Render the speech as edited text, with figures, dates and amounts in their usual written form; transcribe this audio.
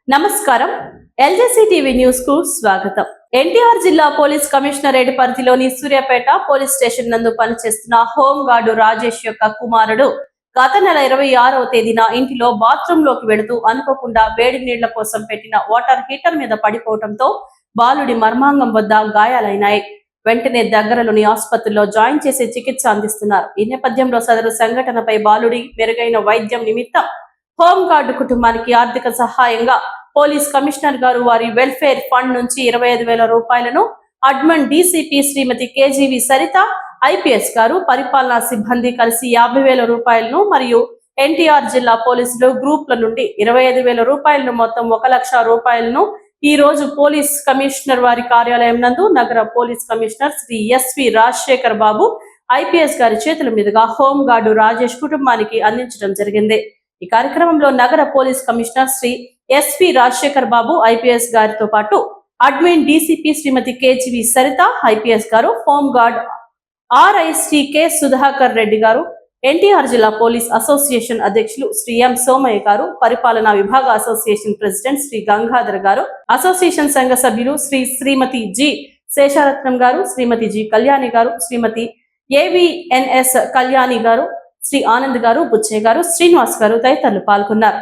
నమస్కారం. ఎల్జేసీ TV news కు స్వాగతం. ఎన్టీఆర్ జిల్లా పోలీస్ కమిషనరేట్ పరిధిలోని సూర్యాపేట పోలీస్ స్టేషన్ నందు పనిచేస్తున్న హోంగార్డు రాజేష్ యొక్క కుమారుడు గత నెల 26వ తేదీన ఇంటిలో బాత్రూమ్ లోకి వెళుతూ అనుకోకుండా వేడి నీళ్ల కోసం పెట్టిన వాటర్ హీటర్ మీద పడిపోవడంతో బాలుడి మర్మాంగం వద్ద గాయాలైనాయి. వెంటనే దగ్గరలోని ఆసుపత్రిలో జాయిన్ చేసి చికిత్స అందిస్తున్నారు. ఈ నేపథ్యంలో సదరు సంఘటనపై బాలుడి మెరుగైన వైద్యం నిమిత్తం హోంగార్డు కుటుంబానికి ఆర్థిక సహాయంగా పోలీస్ కమిషనర్ గారు వారి వెల్ఫేర్ ఫండ్ నుంచి 25,000 రూపాయలను అడ్మన్ DCP Srimati KGV Saritha IPS గారు పరిపాలనా సిబ్బంది కలిసి 50,000 రూపాయలను మరియు ఎన్టీఆర్ జిల్లా పోలీసులు గ్రూప్ల నుండి 25,000 రూపాయలను మొత్తం 1,00,000 రూపాయలను ఈ రోజు పోలీస్ కమిషనర్ వారి కార్యాలయం నందు నగర police commissioner Shri SV Rajasekhar Babu IPS గారి చేతుల మీదుగా హోంగార్డు రాజేష్ కుటుంబానికి అందించడం జరిగింది. ఈ కార్యక్రమంలో నగర police commissioner Shri SP Rajasekhar Babu IPS గారితో పాటు admin DCP Srimati KGV Saritha IPS గారు, హోంగార్డ్ ఆర్ఐసీకే సుధాకర్ రెడ్డి గారు, ఎన్టీఆర్ జిల్లా పోలీస్ అసోసియేషన్ అధ్యక్షులు శ్రీ ఎం సోమయ్య గారు, పరిపాలనా విభాగ అసోసియేషన్ ప్రెసిడెంట్ శ్రీ గంగాధర్ గారు, అసోసియేషన్ సంఘ సభ్యులు శ్రీమతి జి శేషారత్నం గారు, శ్రీమతి జి కళ్యాణి గారు, శ్రీమతి ఏవిఎన్ఎస్ కళ్యాణి గారు, శ్రీ ఆనంద్ గారు, బుచ్చయ్య గారు, శ్రీనివాస్ గారు తదితరులు పాల్గొన్నారు.